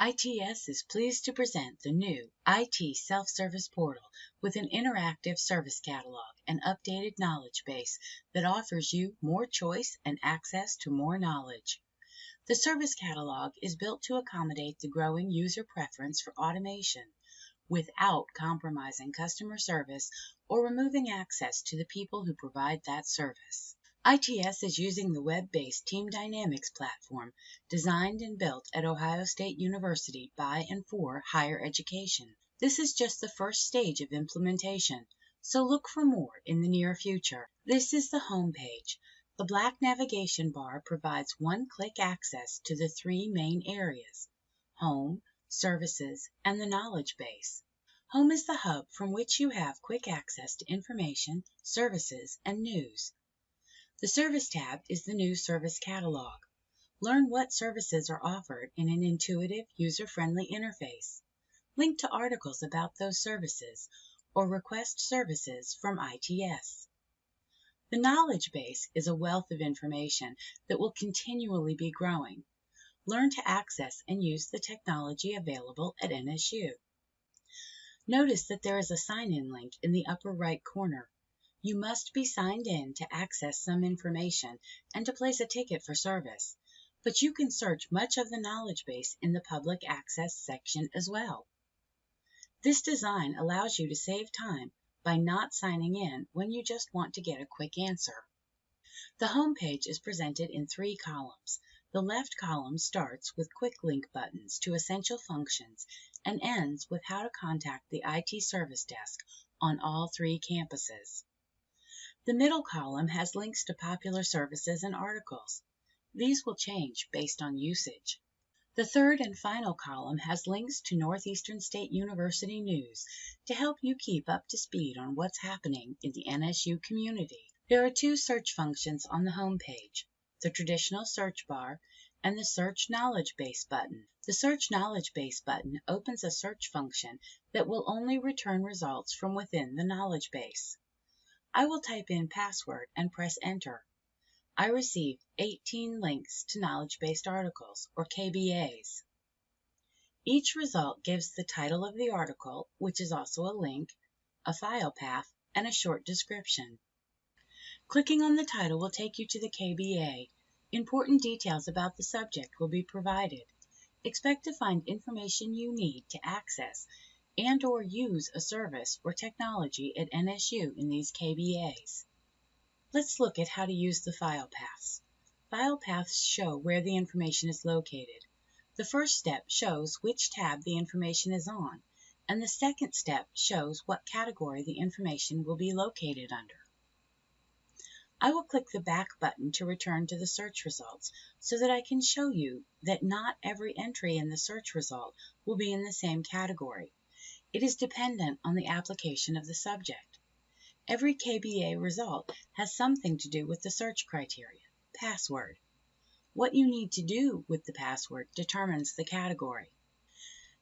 ITS is pleased to present the new IT Self-Service Portal with an interactive service catalog and updated knowledge base that offers you more choice and access to more knowledge. The service catalog is built to accommodate the growing user preference for automation without compromising customer service or removing access to the people who provide that service. ITS is using the web-based Team Dynamics platform designed and built at Ohio State University by and for higher education. This is just the first stage of implementation, so look for more in the near future. This is the home page. The black navigation bar provides one-click access to the three main areas: Home, Services, and the Knowledge Base. Home is the hub from which you have quick access to information, services, and news. The Service tab is the new service catalog. Learn what services are offered in an intuitive, user-friendly interface. Link to articles about those services or request services from ITS. The Knowledge Base is a wealth of information that will continually be growing. Learn to access and use the technology available at NSU. Notice that there is a sign-in link in the upper right corner. You must be signed in to access some information and to place a ticket for service, but you can search much of the knowledge base in the public access section as well. This design allows you to save time by not signing in when you just want to get a quick answer. The home page is presented in three columns. The left column starts with quick link buttons to essential functions and ends with how to contact the IT service desk on all three campuses. The middle column has links to popular services and articles. These will change based on usage. The third and final column has links to Northeastern State University news to help you keep up to speed on what's happening in the NSU community. There are two search functions on the home page: the traditional search bar and the Search Knowledge Base button. The Search Knowledge Base button opens a search function that will only return results from within the knowledge base. I will type in password and press enter. I receive 18 links to knowledge-based articles, or KBAs. Each result gives the title of the article, which is also a link, a file path, and a short description. Clicking on the title will take you to the KBA. Important details about the subject will be provided. Expect to find information you need to access and/or use a service or technology at NSU in these KBAs. Let's look at how to use the file paths. File paths show where the information is located. The first step shows which tab the information is on, and the second step shows what category the information will be located under. I will click the back button to return to the search results so that I can show you that not every entry in the search result will be in the same category. It is dependent on the application of the subject. Every KBA result has something to do with the search criteria, password. What you need to do with the password determines the category.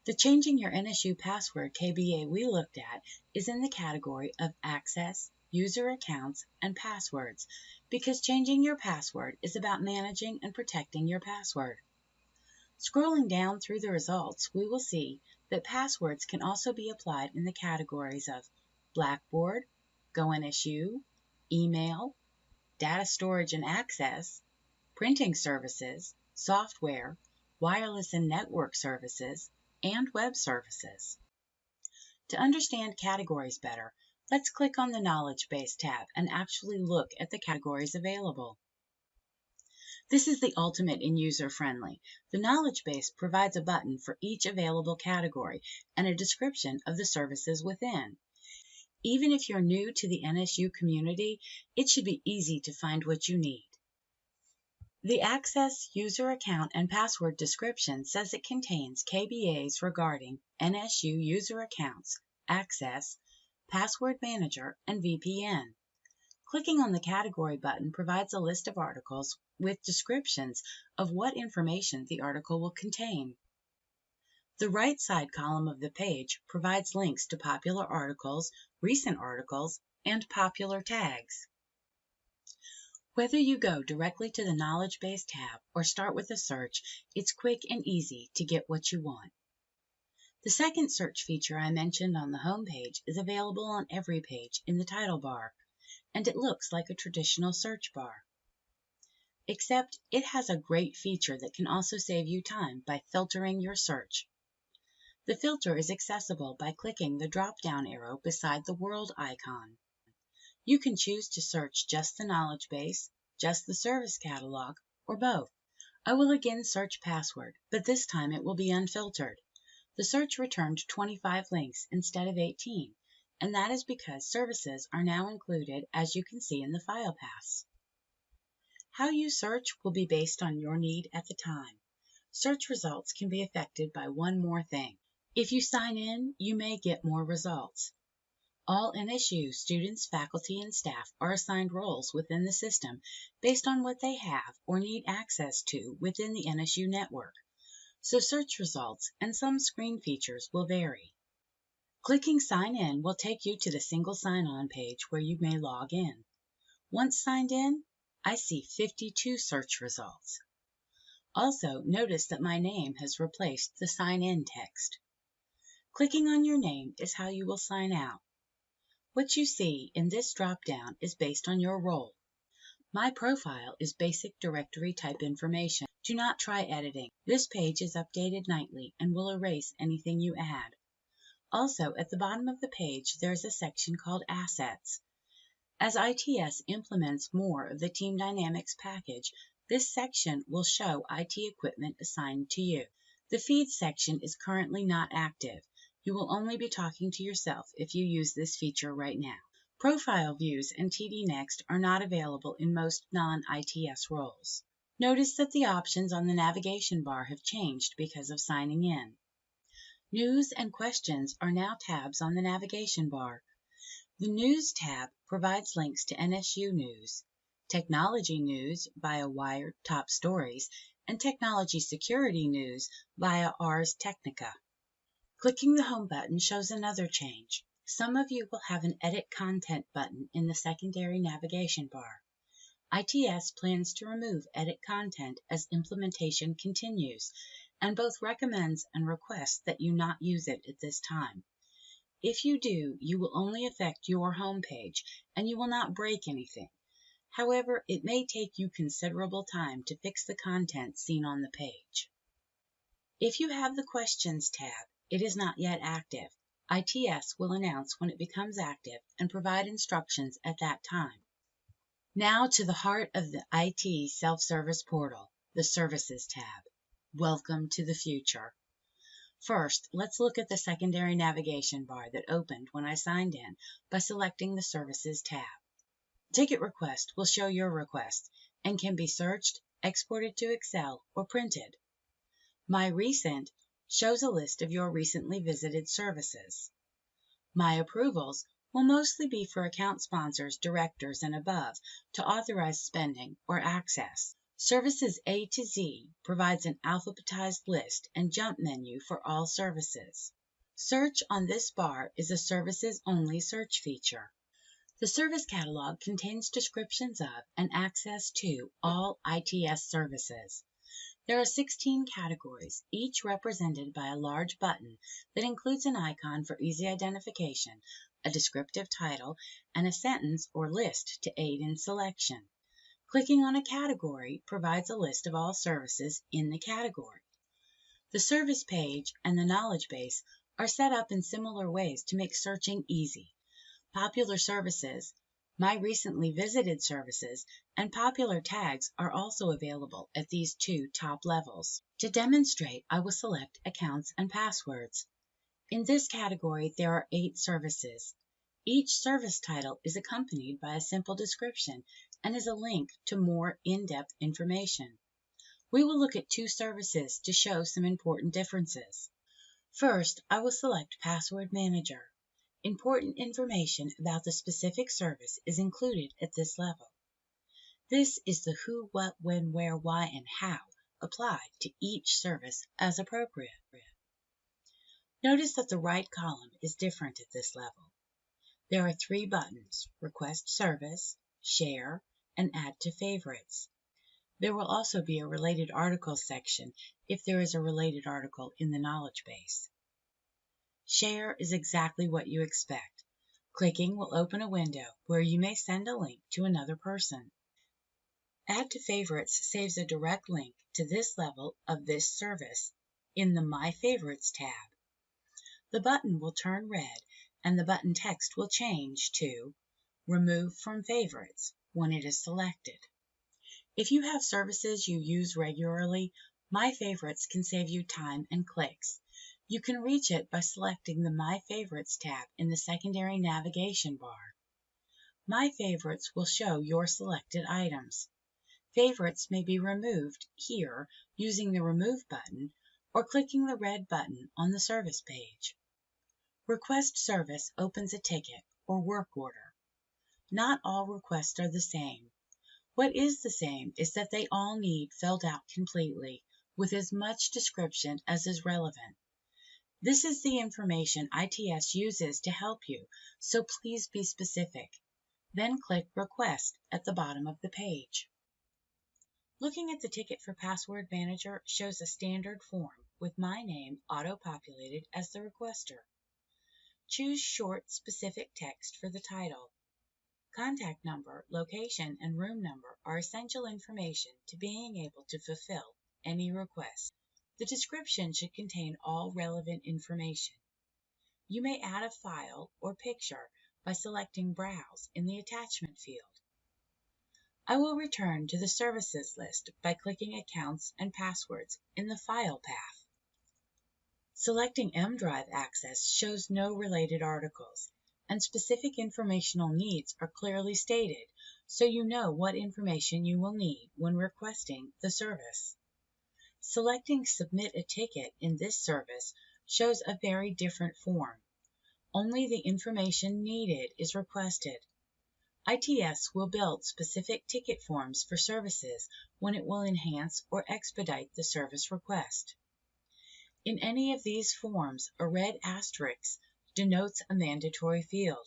The Changing Your NSU Password KBA we looked at is in the category of Access, User Accounts, and Passwords, because changing your password is about managing and protecting your password. Scrolling down through the results, we will see that passwords can also be applied in the categories of Blackboard, GoNSU, email, data storage and access, printing services, software, wireless and network services, and web services. To understand categories better, let's click on the Knowledge Base tab and actually look at the categories available. This is the ultimate in user-friendly. The Knowledge Base provides a button for each available category and a description of the services within. Even if you're new to the NSU community, it should be easy to find what you need. The Access, User Account, and Password description says it contains KBAs regarding NSU user accounts, access, password manager, and VPN. Clicking on the Category button provides a list of articles with descriptions of what information the article will contain. The right side column of the page provides links to popular articles, recent articles, and popular tags. Whether you go directly to the Knowledge Base tab or start with a search, it's quick and easy to get what you want. The second search feature I mentioned on the home page is available on every page in the title bar, and it looks like a traditional search bar. Except it has a great feature that can also save you time by filtering your search. The filter is accessible by clicking the drop-down arrow beside the world icon. You can choose to search just the knowledge base, just the service catalog, or both. I will again search password, but this time it will be unfiltered. The search returned 25 links instead of 18, and that is because services are now included, as you can see in the file paths. How you search will be based on your need at the time. Search results can be affected by one more thing. If you sign in, you may get more results. All NSU students, faculty, and staff are assigned roles within the system based on what they have or need access to within the NSU network, so search results and some screen features will vary. Clicking Sign In will take you to the single sign-on page where you may log in. Once signed in, I see 52 search results. Also, notice that my name has replaced the Sign In text. Clicking on your name is how you will sign out. What you see in this drop-down is based on your role. My profile is basic directory type information. Do not try editing. This page is updated nightly and will erase anything you add. Also, at the bottom of the page, there is a section called Assets. As ITS implements more of the Team Dynamics package, this section will show IT equipment assigned to you. The Feed section is currently not active. You will only be talking to yourself if you use this feature right now. Profile views and TD Next are not available in most non-ITS roles. Notice that the options on the navigation bar have changed because of signing in. News and Questions are now tabs on the navigation bar. The News tab provides links to NSU News, Technology News via Wired Top Stories, and Technology Security News via Ars Technica. Clicking the Home button shows another change. Some of you will have an Edit Content button in the secondary navigation bar. ITS plans to remove Edit Content as implementation continues, and both recommends and requests that you not use it at this time. If you do, you will only affect your home page, and you will not break anything. However, it may take you considerable time to fix the content seen on the page. If you have the Questions tab, it is not yet active. ITS will announce when it becomes active and provide instructions at that time. Now to the heart of the IT self-service portal, the Services tab. Welcome to the future. First, let's look at the secondary navigation bar that opened when I signed in by selecting the Services tab. Ticket Request will show your request and can be searched, exported to Excel, or printed. My Recent shows a list of your recently visited services. My Approvals will mostly be for account sponsors, directors, and above to authorize spending or access. Services A to Z provides an alphabetized list and jump menu for all services. Search on this bar is a services-only search feature. The service catalog contains descriptions of and access to all ITS services. There are 16 categories, each represented by a large button that includes an icon for easy identification, a descriptive title, and a sentence or list to aid in selection. Clicking on a category provides a list of all services in the category. The service page and the knowledge base are set up in similar ways to make searching easy. Popular services, My Recently Visited services, and popular tags are also available at these two top levels. To demonstrate, I will select Accounts and Passwords. In this category, there are 8 services. Each service title is accompanied by a simple description and is a link to more in-depth information. We will look at 2 services to show some important differences. First, I will select Password Manager. Important information about the specific service is included at this level. This is the who, what, when, where, why, and how applied to each service as appropriate. Notice that the right column is different at this level. There are 3 buttons: Request Service, Share, and add to favorites. There will also be a related articles section if there is a related article in the knowledge base. Share is exactly what you expect. Clicking will open a window where you may send a link to another person. Add to Favorites saves a direct link to this level of this service in the My Favorites tab. The button will turn red and the button text will change to Remove from Favorites when it is selected. If you have services you use regularly, My Favorites can save you time and clicks. You can reach it by selecting the My Favorites tab in the secondary navigation bar. My Favorites will show your selected items. Favorites may be removed here using the Remove button or clicking the red button on the service page. Request Service opens a ticket or work order. Not all requests are the same. What is the same is that they all need filled out completely with as much description as is relevant. This is the information ITS uses to help you, so please be specific. Then click Request at the bottom of the page. Looking at the ticket for Password Manager shows a standard form with my name auto-populated as the requester. Choose short, specific text for the title. Contact number, location, and room number are essential information to being able to fulfill any request. The description should contain all relevant information. You may add a file or picture by selecting Browse in the attachment field. I will return to the services list by clicking Accounts and Passwords in the File path. Selecting M Drive access shows no related articles, and specific informational needs are clearly stated, so you know what information you will need when requesting the service. Selecting Submit a Ticket in this service shows a very different form. Only the information needed is requested. ITS will build specific ticket forms for services when it will enhance or expedite the service request. In any of these forms, a red asterisk denotes a mandatory field,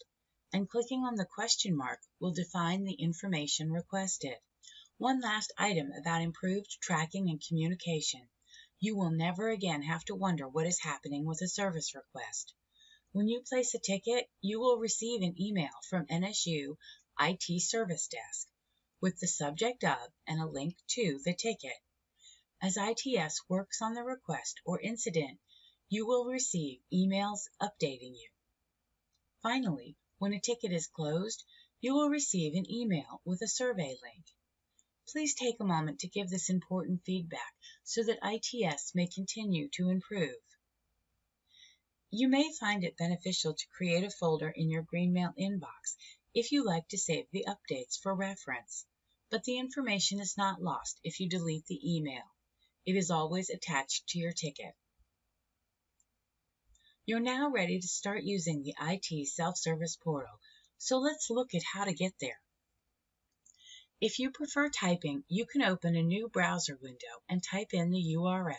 and clicking on the question mark will define the information requested. One last item about improved tracking and communication. You will never again have to wonder what is happening with a service request. When you place a ticket, you will receive an email from NSU IT Service Desk with the subject of and a link to the ticket. As ITS works on the request or incident, you will receive emails updating you. Finally, when a ticket is closed, you will receive an email with a survey link. Please take a moment to give this important feedback so that ITS may continue to improve. You may find it beneficial to create a folder in your Greenmail inbox if you like to save the updates for reference, but the information is not lost if you delete the email. It is always attached to your ticket. You're now ready to start using the IT self-service portal, so let's look at how to get there. If you prefer typing, you can open a new browser window and type in the URL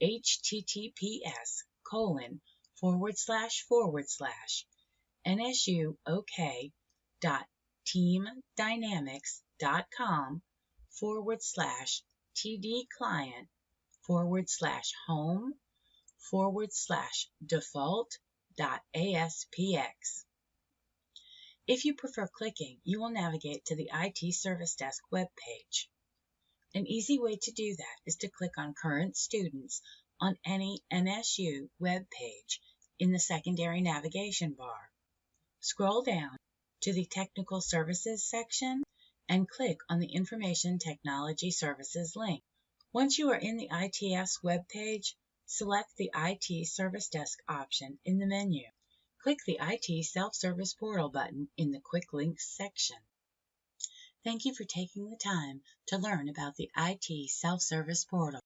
https://nsu.teamdynamics.com/home/default.aspx. If you prefer clicking, you will navigate to the IT Service Desk web page. An easy way to do that is to click on Current Students on any NSU web page in the secondary navigation bar. Scroll down to the Technical Services section and click on the Information Technology Services link. Once you are in the ITS web page, select the IT Service Desk option in the menu. Click the IT Self-Service Portal button in the Quick Links section. Thank you for taking the time to learn about the IT Self-Service Portal.